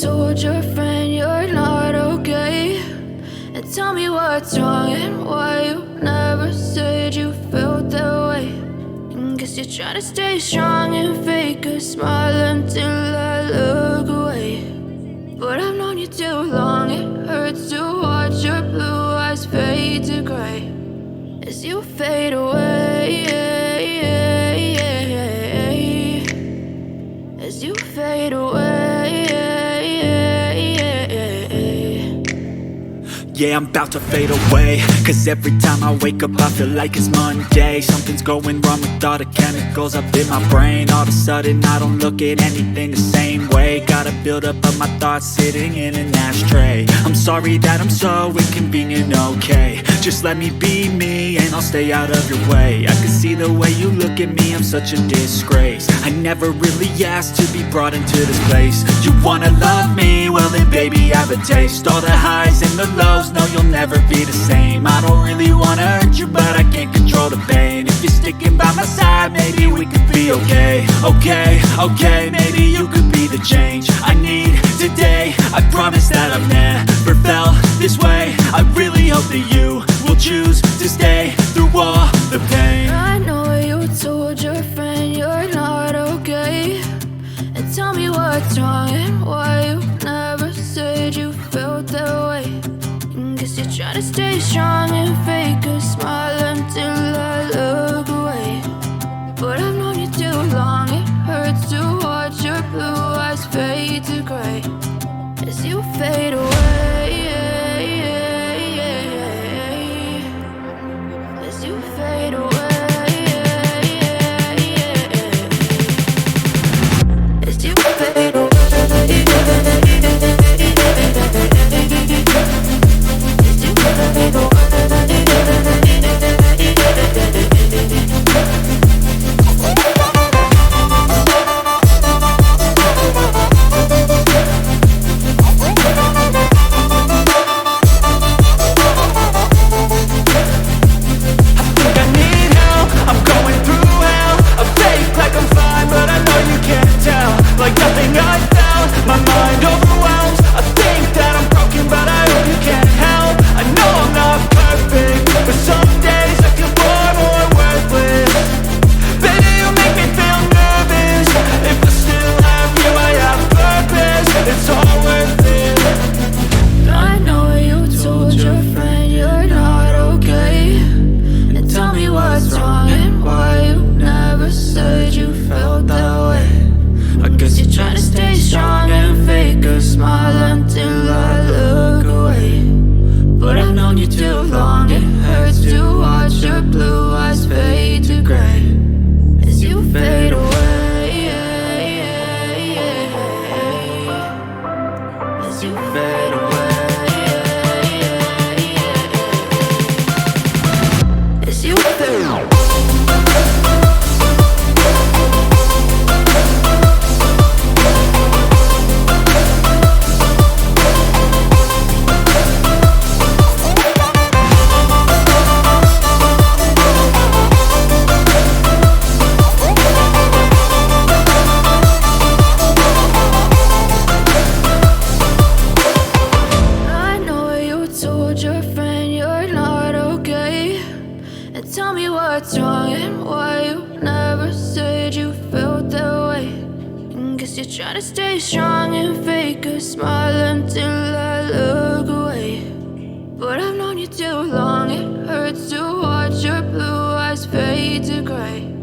told your friend you're not okay? And tell me what's wrong and why you never said you felt that way. And guess you're trying to stay strong and fake a smile until I look away. But I've known you too long, it hurts to watch your blue eyes fade to gray as you fade away, as you fade away. Yeah, I'm about to fade away, cause every time I wake up I feel like it's Monday. Something's going wrong with all the chemicals up in my brain. All of a sudden I don't look at anything the same way. Got a buildup of my thoughts sitting in an ashtray. I'm sorry that I'm so inconvenient, okay? Just let me be me and I'll stay out of your way. I can see the way you look at me, I'm such a disgrace. I never really asked to be brought into this place. You wanna love me? Well then baby I have a taste. All the highs and the lows, no you'll never be the same. I don't really wanna hurt you but I can't control the pain. If you're sticking by my side maybe we could be okay. Okay, maybe you could be the change I need today. I promise that I've never felt this way. I really hope that you will choose to stay through all the pain. I know you told your friend you're not okay. And tell me what's wrong and why you never said you felt that way. And guess you're trying to stay strong and fake a smile until I look away. But I've known you too long, it hurts to watch your blue eyes fade to gray as you fade away, as you fade away, as you fade away, as you fade away. Like nothing I found, my mind overwhelms. I think that I'm broken, but I hope you can't help. I know I'm not perfect, but some days I feel far more worthless. Baby, you make me feel nervous. If I still have you, I have purpose. It's all worth it. I know you told your friend you're not okay. And tell me what's wrong and why you never said you felt that way. I guess you're trying to stay strong and fake a smile until I look away. But I've known you too long, it hurts to watch your blue eyes fade to gray as you fade away, as you fade away, as you fade away. Your friend you're not okay. And tell me what's wrong and why you never said you felt that way. And guess you're trying to stay strong and fake a smile until I look away. But I've known you too long, it hurts to watch your blue eyes fade to gray